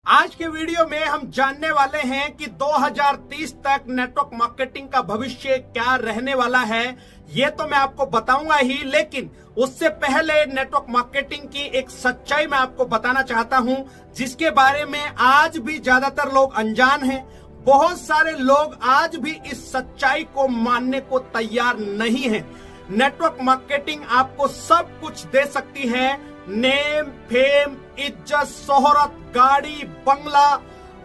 आज के वीडियो में हम जानने वाले हैं कि 2030 तक नेटवर्क मार्केटिंग का भविष्य क्या रहने वाला है। ये तो मैं आपको बताऊंगा ही, लेकिन उससे पहले नेटवर्क मार्केटिंग की एक सच्चाई मैं आपको बताना चाहता हूं, जिसके बारे में आज भी ज्यादातर लोग अनजान हैं। बहुत सारे लोग आज भी इस सच्चाई को मानने को तैयार नहीं हैं। नेटवर्क मार्केटिंग आपको सब कुछ दे सकती है, नेम, फेम, इज्जत, शोहरत, गाड़ी, बंगला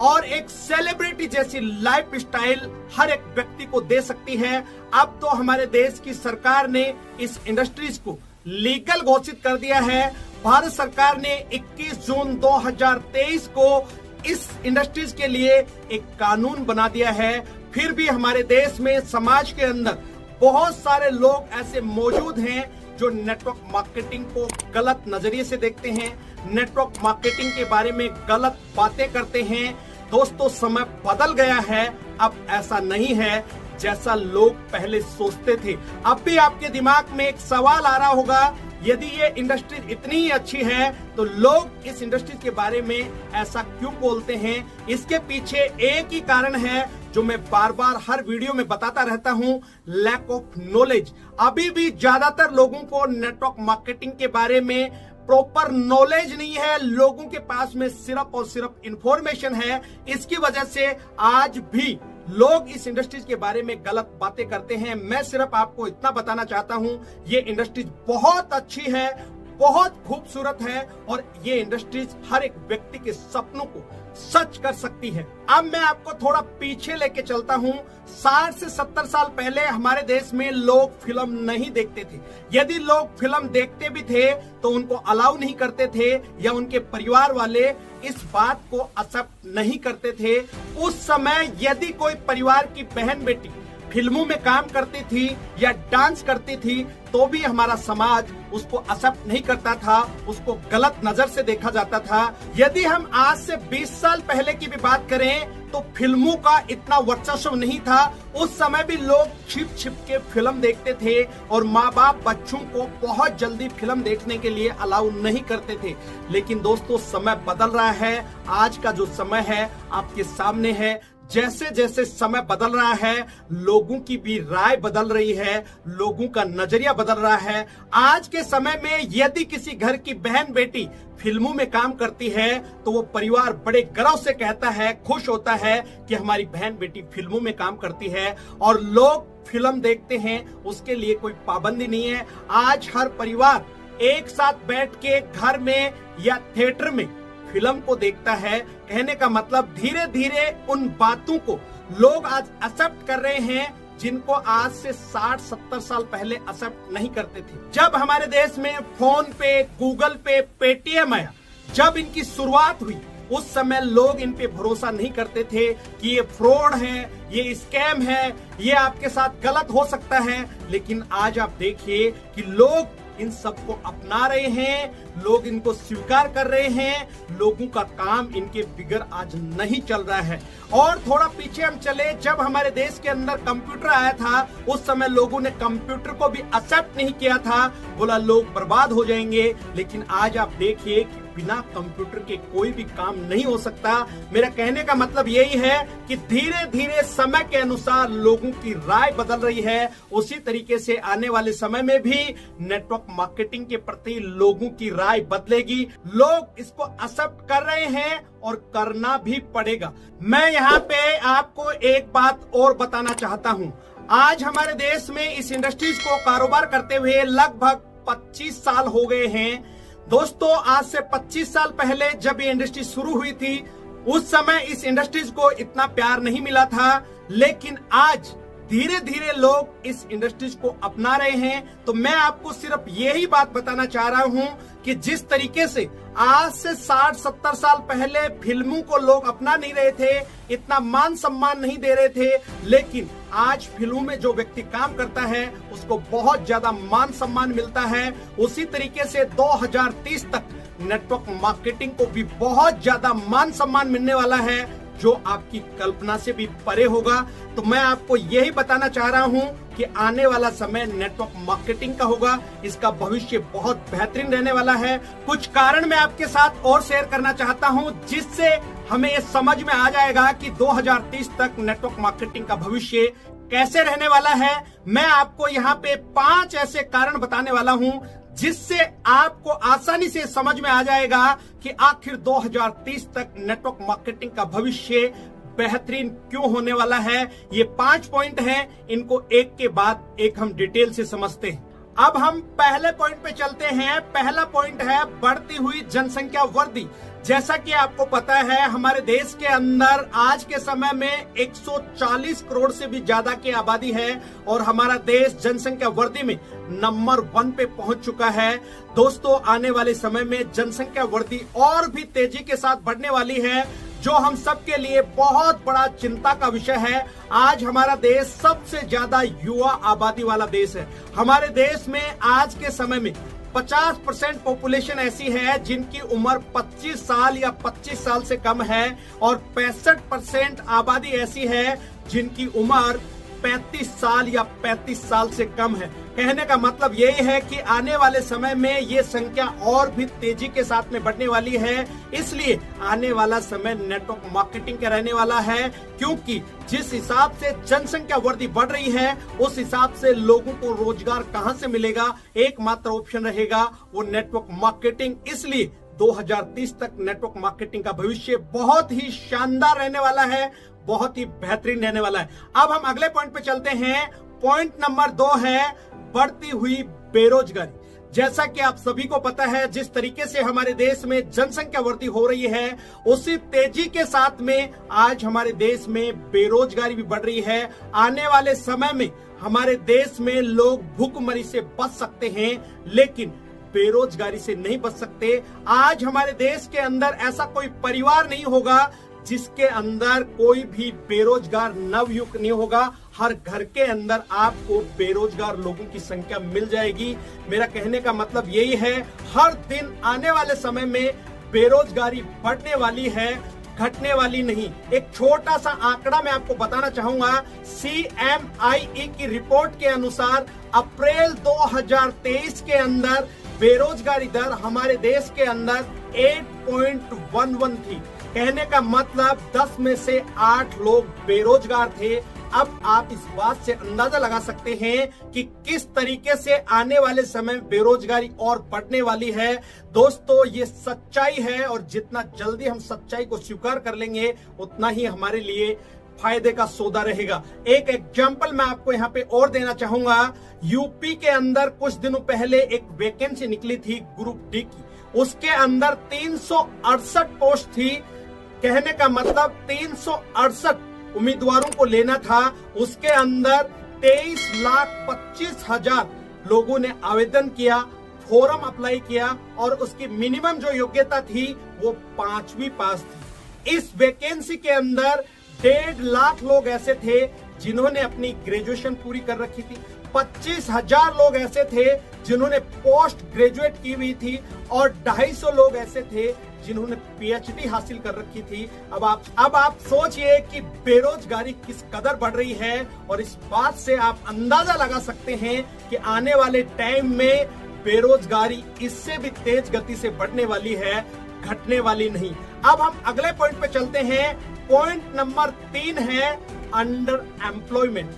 और एक सेलिब्रिटी जैसी लाइफ स्टाइल हर एक व्यक्ति को दे सकती है। अब तो हमारे देश की सरकार ने इस इंडस्ट्रीज को लीगल घोषित कर दिया है। भारत सरकार ने 21 जून 2023 को इस इंडस्ट्रीज के लिए एक कानून बना दिया है। फिर भी हमारे देश में, समाज के अंदर बहुत सारे लोग ऐसे मौजूद हैं जो नेटवर्क मार्केटिंग को गलत नजरिए से देखते हैं, नेटवर्क मार्केटिंग के बारे में गलत बातें करते हैं। दोस्तों, समय बदल गया है। अब ऐसा नहीं है जैसा लोग पहले सोचते थे। अब भी आपके दिमाग में एक सवाल आ रहा होगा, यदि ये इंडस्ट्री इतनी ही अच्छी है तो लोग इस इंडस्ट्री के बारे में ऐसा क्यों बोलते हैं? इसके पीछे एक ही कारण है जो मैं बार बार हर वीडियो में बताता रहता हूं, लैक ऑफ नॉलेज। अभी भी ज्यादातर लोगों को नेटवर्क मार्केटिंग के बारे में प्रॉपर नॉलेज नहीं है। लोगों के पास में सिर्फ और सिर्फ इंफॉर्मेशन है। इसकी वजह से आज भी लोग इस इंडस्ट्रीज के बारे में गलत बातें करते हैं। मैं सिर्फ आपको इतना बताना चाहता हूं, ये इंडस्ट्रीज बहुत अच्छी है, बहुत खूबसूरत है और ये इंडस्ट्रीज हर एक व्यक्ति के सपनों को सच कर सकती है। अब मैं आपको थोड़ा पीछे लेके चलता हूं। 60 से 70 साल पहले हमारे देश में लोग फिल्म नहीं देखते थे। यदि लोग फिल्म देखते भी थे तो उनको अलाउ नहीं करते थे या उनके परिवार वाले इस बात को एक्सेप्ट नहीं करते थे। उस समय यदि कोई परिवार की बहन बेटी फिल्मों में काम करती थी या डांस करती थी तो भी हमारा समाज उसको एक्सेप्ट नहीं करता था, उसको गलत नजर से देखा जाता था। यदि हम आज से 20 साल पहले की भी बात करें तो फिल्मों का इतना वर्चस्व नहीं था। उस समय भी लोग छिप छिप के फिल्म देखते थे और माँ बाप बच्चों को बहुत जल्दी फिल्म देखने के लिए अलाउ नहीं करते थे। लेकिन दोस्तों, समय बदल रहा है। आज का जो समय है आपके सामने है। जैसे जैसे समय बदल रहा है, लोगों की भी राय बदल रही है, लोगों का नजरिया बदल रहा है। आज के समय में यदि किसी घर की बहन बेटी फिल्मों में काम करती है तो वो परिवार बड़े गर्व से कहता है, खुश होता है कि हमारी बहन बेटी फिल्मों में काम करती है और लोग फिल्म देखते हैं। उसके लिए कोई पाबंदी नहीं है। आज हर परिवार एक साथ बैठ के घर में या थिएटर में फिल्म को देखता है। कहने का मतलब धीरे धीरे उन बातों को लोग आज एक्सेप्ट कर रहे हैं जिनको आज से 60-70 साल पहले एक्सेप्ट नहीं करते थे। जब हमारे देश में फोन पे, गूगल पे, पेटीएम आया, जब इनकी शुरुआत हुई, उस समय लोग इन पे भरोसा नहीं करते थे कि ये फ्रॉड है, ये स्कैम है, ये आपके साथ गलत हो सकता है। लेकिन आज आप देखिए कि लोग इन सबको अपना रहे हैं, लोग इनको स्वीकार कर रहे हैं। लोगों का काम इनके बिगड़ आज नहीं चल रहा है। और थोड़ा पीछे हम चले, जब हमारे देश के अंदर कंप्यूटर आया था उस समय लोगों ने कंप्यूटर को भी एक्सेप्ट नहीं किया था, बोला लोग बर्बाद हो जाएंगे। लेकिन आज आप देखिए कि बिना कंप्यूटर के कोई भी काम नहीं हो सकता। मेरा कहने का मतलब यही है कि धीरे धीरे समय के अनुसार लोगों की राय बदल रही है। उसी तरीके से आने वाले समय में भी नेटवर्क मार्केटिंग के प्रति लोगों की राय बदलेगी। लोग इसको एक्सेप्ट कर रहे हैं और करना भी पड़ेगा। मैं यहाँ पे आपको एक बात और बताना चाहता हूँ। आज हमारे देश में इस इंडस्ट्रीज को कारोबार करते हुए लगभग 25 साल हो गए हैं। दोस्तों, आज से 25 साल पहले जब ये इंडस्ट्री शुरू हुई थी उस समय इस इंडस्ट्रीज को इतना प्यार नहीं मिला था, लेकिन आज धीरे धीरे लोग इस इंडस्ट्रीज को अपना रहे हैं। तो मैं आपको सिर्फ यही बात बताना चाह रहा हूं कि जिस तरीके से आज से 60-70 साल पहले फिल्मों को लोग अपना नहीं रहे थे, इतना मान सम्मान नहीं दे रहे थे, लेकिन आज फिल्मों में जो व्यक्ति काम करता है उसको बहुत ज्यादा मान सम्मान मिलता है। उसी तरीके से 2030 तक नेटवर्क मार्केटिंग को भी बहुत ज्यादा मान सम्मान मिलने वाला है, जो आपकी कल्पना से भी परे होगा। तो मैं आपको यही बताना चाह रहा हूं कि आने वाला समय नेटवर्क मार्केटिंग का होगा। इसका भविष्य बहुत बेहतरीन रहने वाला है। कुछ कारण मैं आपके साथ और शेयर करना चाहता हूं जिससे हमें ये समझ में आ जाएगा कि 2030 तक नेटवर्क मार्केटिंग का भविष्य कैसे रहने वाला है। मैं आपको यहाँ पे 5 ऐसे कारण बताने वाला हूँ जिससे आपको आसानी से समझ में आ जाएगा कि आखिर 2030 तक नेटवर्क मार्केटिंग का भविष्य बेहतरीन क्यों होने वाला है। ये 5 पॉइंट हैं, इनको एक के बाद एक हम डिटेल से समझते हैं। अब हम पहले पॉइंट पे चलते हैं। पहला पॉइंट है बढ़ती हुई जनसंख्या वृद्धि। जैसा कि आपको पता है, हमारे देश के अंदर आज के समय में 140 करोड़ से भी ज्यादा की आबादी है और हमारा देश जनसंख्या वृद्धि में नंबर 1 पे पहुंच चुका है। दोस्तों, आने वाले समय में जनसंख्या वृद्धि और भी तेजी के साथ बढ़ने वाली है, जो हम सबके लिए बहुत बड़ा चिंता का विषय है। आज हमारा देश सबसे ज्यादा युवा आबादी वाला देश है। हमारे देश में आज के समय में 50% पॉपुलेशन ऐसी है जिनकी उम्र 25 साल या 25 साल से कम है और 65% आबादी ऐसी है जिनकी उम्र 35 साल या 35 साल से कम है। कहने का मतलब यही है कि आने वाले समय में ये संख्या और भी तेजी के साथ में बढ़ने वाली है। इसलिए आने वाला समय नेटवर्क मार्केटिंग का रहने वाला है, क्योंकि जिस हिसाब से जनसंख्या वृद्धि बढ़ रही है उस हिसाब से लोगों को रोजगार कहां से मिलेगा। एकमात्र ऑप्शन रहेगा वो नेटवर्क मार्केटिंग। इसलिए 2030 तक नेटवर्क मार्केटिंग का भविष्य बहुत ही शानदार रहने वाला है, बहुत ही बेहतरीन रहने वाला है। अब हम अगले पॉइंट पे चलते हैं। पॉइंट नंबर 2 है बढ़ती हुई बेरोजगारी। जैसा कि आप सभी को पता है, जिस तरीके से हमारे देश में जनसंख्या वृद्धि हो रही है उसी तेजी के साथ में आज हमारे देश में बेरोजगारी भी बढ़ रही है। आने वाले समय में हमारे देश में लोग भूखमरी से बच सकते हैं, लेकिन बेरोजगारी से नहीं बच सकते। आज हमारे देश के अंदर ऐसा कोई परिवार नहीं होगा जिसके अंदर कोई भी बेरोजगार नवयुवक नहीं होगा। हर घर के अंदर आपको बेरोजगार लोगों की संख्या मिल जाएगी। मेरा कहने का मतलब यही है, हर दिन आने वाले समय में बेरोजगारी बढ़ने वाली है, घटने वाली नहीं। एक छोटा सा आंकड़ा मैं आपको बताना चाहूंगा। CMIE की रिपोर्ट के अनुसार अप्रैल 2023 के अंदर बेरोजगारी दर हमारे देश के अंदर 8.11 थी। कहने का मतलब 10 में से 8 लोग बेरोजगार थे। अब आप इस बात से अंदाजा लगा सकते हैं कि किस तरीके से आने वाले समय में बेरोजगारी और बढ़ने वाली है। दोस्तों, ये सच्चाई है और जितना जल्दी हम सच्चाई को स्वीकार कर लेंगे उतना ही हमारे लिए फायदे का सौदा रहेगा। एक एग्जाम्पल मैं आपको यहाँ पे और देना चाहूंगा। यूपी के अंदर कुछ दिनों पहले एक वैकेंसी निकली थी ग्रुप डी की, उसके अंदर 368 पोस्ट थी। कहने का मतलब 368 उम्मीदवारों को लेना था। उसके अंदर 23,25,000 लोगों ने आवेदन किया, फॉर्म अप्लाई किया और उसकी मिनिमम जो योग्यता थी वो 5वीं पास थी। इस वैकेंसी के अंदर 1.5 लाख लोग ऐसे थे जिन्होंने अपनी ग्रेजुएशन पूरी कर रखी थी। 25,000 लोग ऐसे थे जिन्होंने पोस्ट ग्रेजुएट की हुई थी और 250 लोग ऐसे थे जिन्होंने PhD हासिल कर रखी थी। अब आप सोचिए कि बेरोजगारी किस कदर बढ़ रही है और इस बात से आप अंदाजा लगा सकते हैं कि आने वाले टाइम में बेरोजगारी इससे भी तेज गति से बढ़ने वाली है, घटने वाली नहीं। अब हम अगले पॉइंट पे चलते हैं। पॉइंट नंबर 3 है अंडर एम्प्लॉयमेंट।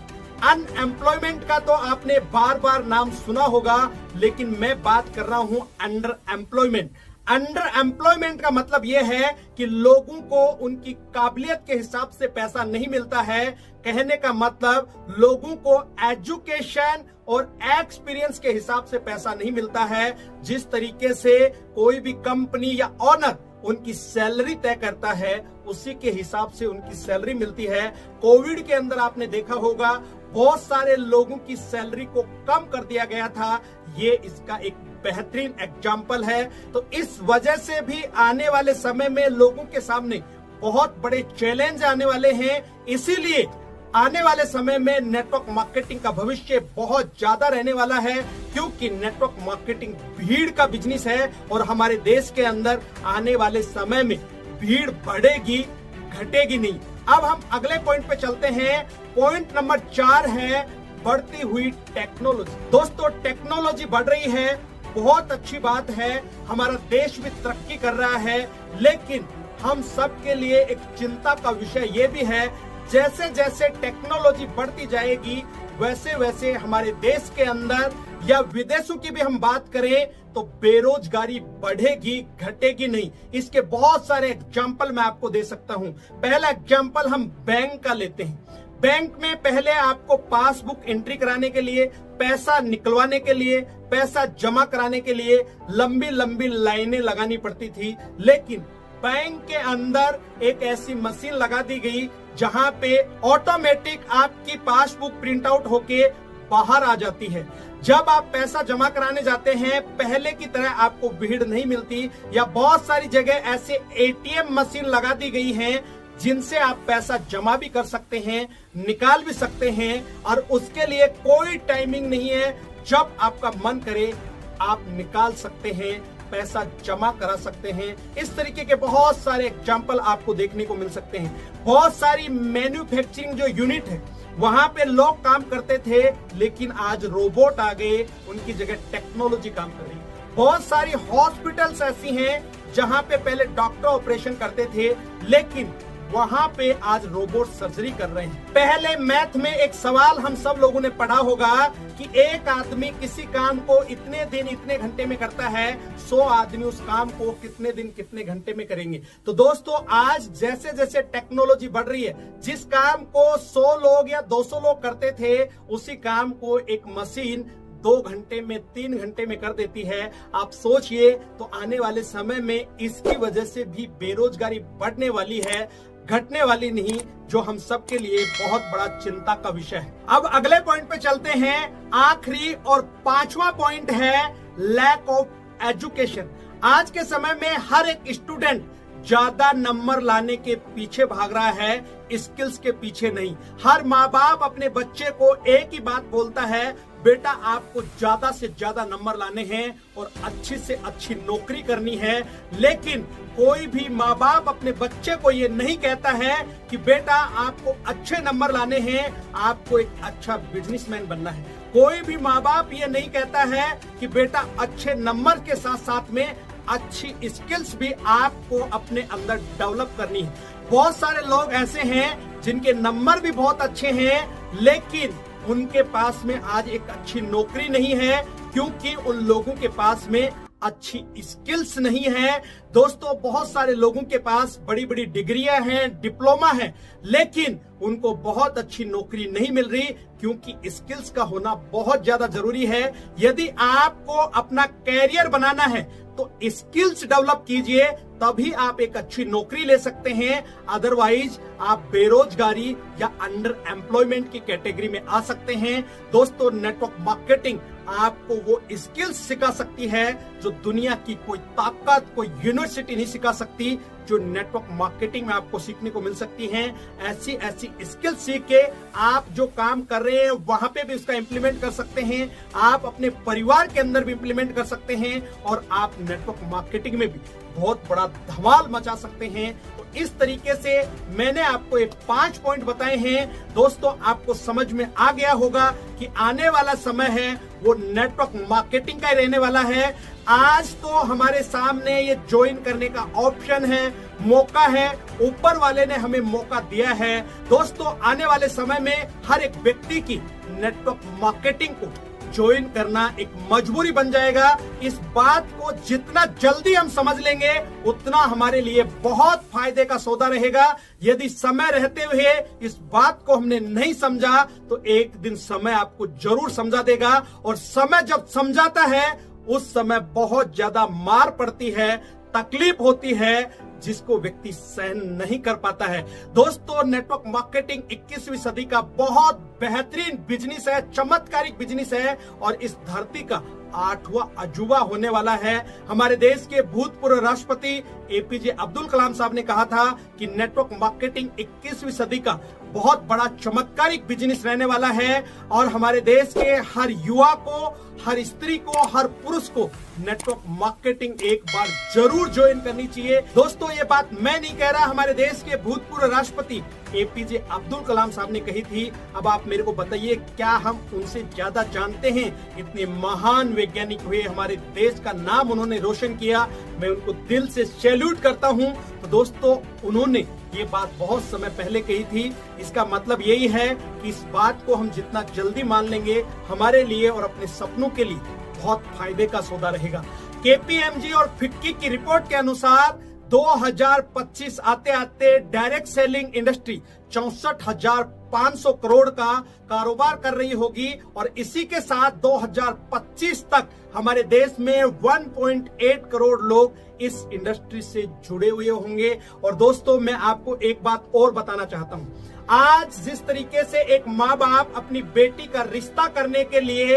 अनएम्प्लॉयमेंट का तो आपने बार बार नाम सुना होगा, लेकिन मैं बात कर रहा हूं अंडर एम्प्लॉयमेंट। अंडर एम्प्लॉयमेंट का मतलब यह है कि लोगों को उनकी काबिलियत के हिसाब से पैसा नहीं मिलता है। कहने का मतलब लोगों को एजुकेशन और एक्सपीरियंस के हिसाब से पैसा नहीं मिलता है। जिस तरीके से कोई भी कंपनी या ऑनर उनकी सैलरी तय करता है उसी के हिसाब से उनकी सैलरी मिलती है। कोविड के अंदर आपने देखा होगा बहुत सारे लोगों की सैलरी को कम कर दिया गया था। ये इसका एक बेहतरीन एग्जाम्पल है। तो इस वजह से भी आने वाले समय में लोगों के सामने बहुत बड़े चैलेंज आने वाले हैं। इसीलिए आने वाले समय में नेटवर्क मार्केटिंग का भविष्य बहुत ज्यादा रहने वाला है, क्योंकि नेटवर्क मार्केटिंग भीड़ का बिजनेस है और हमारे देश के अंदर आने वाले समय में भीड़ बढ़ेगी, घटेगी नहीं। अब हम अगले पॉइंट पे चलते हैं। पॉइंट नंबर 4 है बढ़ती हुई टेक्नोलॉजी। दोस्तों, टेक्नोलॉजी बढ़ रही है, बहुत अच्छी बात है, हमारा देश भी तरक्की कर रहा है, लेकिन हम सब के लिए एक चिंता का विषय ये भी है, जैसे जैसे टेक्नोलॉजी बढ़ती जाएगी वैसे वैसे हमारे देश के अंदर या विदेशों की भी हम बात करें तो बेरोजगारी बढ़ेगी, घटेगी नहीं। इसके बहुत सारे एग्जाम्पल मैं आपको दे सकता हूं। पहला एग्जाम्पल हम बैंक का लेते हैं। बैंक में पहले आपको पासबुक एंट्री कराने के लिए, पैसा निकलवाने के लिए, पैसा जमा कराने के लिए लंबी लंबी लाइनें लगानी पड़ती थी, लेकिन बैंक के अंदर एक ऐसी मशीन लगा दी गई जहां पे ऑटोमेटिक आपकी पासबुक प्रिंट आउट होके बाहर आ जाती है। जब आप पैसा जमा कराने जाते हैं पहले की तरह आपको भीड़ नहीं मिलती, या बहुत सारी जगह ऐसे एटीएम मशीन लगा दी गई हैं जिनसे आप पैसा जमा भी कर सकते हैं, निकाल भी सकते हैं, और उसके लिए कोई टाइमिंग नहीं है। जब आपका मन करे आप निकाल सकते हैं, पैसा जमा करा सकते हैं। इस तरीके के बहुत सारे एग्जाम्पल आपको देखने को मिल सकते हैं। बहुत सारी मैन्युफैक्चरिंग जो यूनिट है वहां पे लोग काम करते थे, लेकिन आज रोबोट आ गए, उनकी जगह टेक्नोलॉजी काम कर रही है। बहुत सारी हॉस्पिटल्स ऐसी हैं जहां पे पहले डॉक्टर ऑपरेशन करते थे, लेकिन वहां पे आज रोबोट सर्जरी कर रहे हैं। पहले मैथ में एक सवाल हम सब लोगों ने पढ़ा होगा कि एक आदमी किसी काम को इतने दिन इतने घंटे में करता है, 100 आदमी उस काम को कितने दिन कितने घंटे में करेंगे। तो दोस्तों आज जैसे जैसे टेक्नोलॉजी बढ़ रही है, जिस काम को 100 लोग या 200 लोग करते थे, उसी काम को एक मशीन 2 घंटे में 3 घंटे में कर देती है। आप सोचिए, तो आने वाले समय में इसकी वजह से भी बेरोजगारी बढ़ने वाली है, घटने वाली नहीं, जो हम सब के लिए बहुत बड़ा चिंता का विषय है। अब अगले पॉइंट पे चलते हैं। आखिरी और 5वां पॉइंट है लैक ऑफ एजुकेशन। आज के समय में हर एक स्टूडेंट ज्यादा नंबर लाने के पीछे भाग रहा है, स्किल्स के पीछे नहीं। हर माँ बाप अपने बच्चे को एक ही बात बोलता है, बेटा आपको ज्यादा से ज्यादा नंबर लाने हैं और अच्छी से अच्छी नौकरी करनी है। लेकिन कोई भी माँ बाप अपने बच्चे को ये नहीं कहता है कि बेटा आपको अच्छे नंबर लाने हैं, आपको एक अच्छा बिजनेसमैन बनना है। कोई भी माँ बाप ये नहीं कहता है कि बेटा अच्छे नंबर के साथ साथ में अच्छी स्किल्स भी आपको अपने अंदर डेवलप करनी है। बहुत सारे लोग ऐसे हैं जिनके नंबर भी बहुत अच्छे हैं, लेकिन उनके पास में आज एक अच्छी नौकरी नहीं है, क्योंकि उन लोगों के पास में अच्छी स्किल्स नहीं है। दोस्तों बहुत सारे लोगों के पास बड़ी बड़ी डिग्रियां हैं, डिप्लोमा है, लेकिन उनको बहुत अच्छी नौकरी नहीं मिल रही, क्योंकि स्किल्स का होना बहुत ज्यादा जरूरी है। यदि आपको अपना कैरियर बनाना है तो स्किल्स डेवलप कीजिए, तभी आप एक अच्छी नौकरी ले सकते हैं। अदरवाइज आप बेरोजगारी या अंडर एम्प्लॉयमेंट की कैटेगरी में आ सकते हैं। दोस्तों नेटवर्क मार्केटिंग आपको वो स्किल्स सिखा सकती है जो दुनिया की कोई ताकत, कोई यूनिवर्सिटी नहीं सिखा सकती, जो नेटवर्क मार्केटिंग में आपको सीखने को मिल सकती हैं। ऐसी ऐसी स्किल्स सीख के आप जो काम कर रहे हैं वहां पे भी उसका इंप्लीमेंट कर सकते हैं, आप अपने परिवार के अंदर भी इंप्लीमेंट कर सकते हैं, और आप नेटवर्क मार्केटिंग में भी बहुत बड़ा धमाल मचा सकते हैं। तो इस तरीके से मैंने आपको ये 5 पॉइंट बताए हैं। दोस्तों आपको समझ में आ गया होगा कि आने वाला समय है वो नेटवर्क मार्केटिंग का ही रहने वाला है। आज तो हमारे सामने ये ज्वाइन करने का ऑप्शन है, मौका है, ऊपर वाले ने हमें मौका दिया है। दोस्तों आने वाले समय में हर एक व्यक्ति की नेटवर्क मार्केटिंग को ज्वाइन करना एक मजबूरी बन जाएगा। इस बात को जितना जल्दी हम समझ लेंगे उतना हमारे लिए बहुत फायदे का सौदा रहेगा। यदि समय रहते हुए इस बात को हमने नहीं समझा तो एक दिन समय आपको जरूर समझा देगा, और समय जब समझाता है उस समय बहुत ज्यादा मार पड़ती है, तकलीफ होती है, जिसको व्यक्ति सहन नहीं कर पाता है। दोस्तों नेटवर्क मार्केटिंग 21वीं सदी का बहुत बेहतरीन बिजनेस है, चमत्कारिक बिजनेस है, और इस धरती का 8वां अजूबा होने वाला है। हमारे देश के भूतपूर्व राष्ट्रपति APJ अब्दुल कलाम साहब ने कहा था कि नेटवर्क मार्केटिंग 21वीं सदी का बहुत बड़ा चमत्कारिक बिजनेस रहने वाला है और हमारे देश के हर युवा को, हर स्त्री को, हर पुरुष को नेटवर्क मार्केटिंग एक बार जरूर ज्वाइन करनी चाहिए। दोस्तों, ये बात मैं नहीं कह रहा, हमारे देश के भूतपूर्व राष्ट्रपति APJ अब्दुल कलाम साहब ने कही थी। अब आप मेरे को बताइए, क्या हम उनसे ज्यादा जानते हैं? इतने महान वैज्ञानिक हुए, हमारे देश का नाम उन्होंने रोशन किया, मैं उनको दिल से सैल्यूट करता हूं। तो दोस्तों, उन्होंने ये बात बहुत समय पहले कही थी। इसका मतलब यही है कि इस बात को हम जितना जल्दी मान लेंगे, हमारे लिए और अपने सपनों के लिए बहुत फायदे का सौदा रहेगा। KPMG और फिक्की की रिपोर्ट के अनुसार 2025 आते आते डायरेक्ट सेलिंग इंडस्ट्री 64,500 करोड़ का कारोबार कर रही होगी और इसी के साथ 2025 तक हमारे देश में 1.8 करोड़ लोग इस इंडस्ट्री से जुड़े हुए होंगे। और दोस्तों, मैं आपको एक बात और बताना चाहता हूं। आज जिस तरीके से एक माँ बाप अपनी बेटी का रिश्ता करने के लिए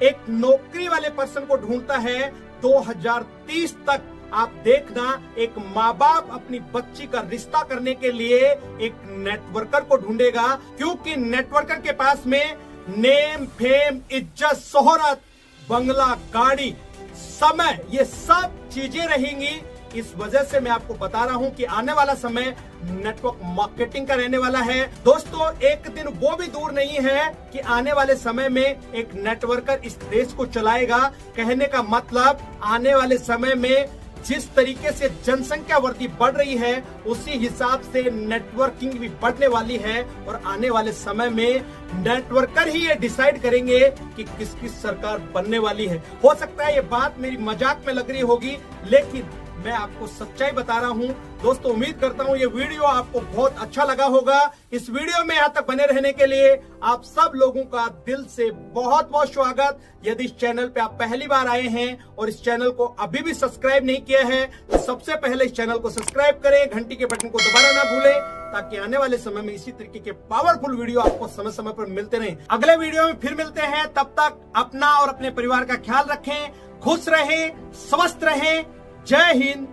एक नौकरी वाले पर्सन को ढूंढता है, 2030 तक आप देखना एक माँ बाप अपनी बच्ची का रिश्ता करने के लिए एक नेटवर्कर को ढूंढेगा, क्योंकि नेटवर्कर के पास में नेम, फेम, इज्जत, शोहरत, बंगला, गाड़ी, समय, ये सब चीजें रहेंगी। इस वजह से मैं आपको बता रहा हूं कि आने वाला समय नेटवर्क मार्केटिंग का रहने वाला है। दोस्तों, एक दिन वो भी दूर नहीं है कि आने वाले समय में एक नेटवर्कर इस देश को चलाएगा। कहने का मतलब, आने वाले समय में जिस तरीके से जनसंख्या वृद्धि बढ़ रही है, उसी हिसाब से नेटवर्किंग भी बढ़ने वाली है और आने वाले समय में नेटवर्कर ही ये डिसाइड करेंगे कि किसकी सरकार बनने वाली है। हो सकता है ये बात मेरी मजाक में लग रही होगी, लेकिन मैं आपको सच्चाई बता रहा हूं। दोस्तों, उम्मीद करता हूं ये वीडियो आपको बहुत अच्छा लगा होगा। इस वीडियो में यहाँ तक बने रहने के लिए आप सब लोगों का दिल से बहुत बहुत स्वागत। यदि इस चैनल पे आप पहली बार आए हैं और इस चैनल को अभी भी सब्सक्राइब नहीं किया है, तो सबसे पहले इस चैनल को सब्सक्राइब करें, घंटी के बटन को दबाना ना भूलें, ताकि आने वाले समय में इसी तरीके के पावरफुल वीडियो आपको समय समय पर मिलते रहें। अगले वीडियो में फिर मिलते हैं, तब तक अपना और अपने परिवार का ख्याल रखें, खुश रहें, स्वस्थ रहें। जय हिंद,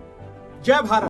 जय भारत।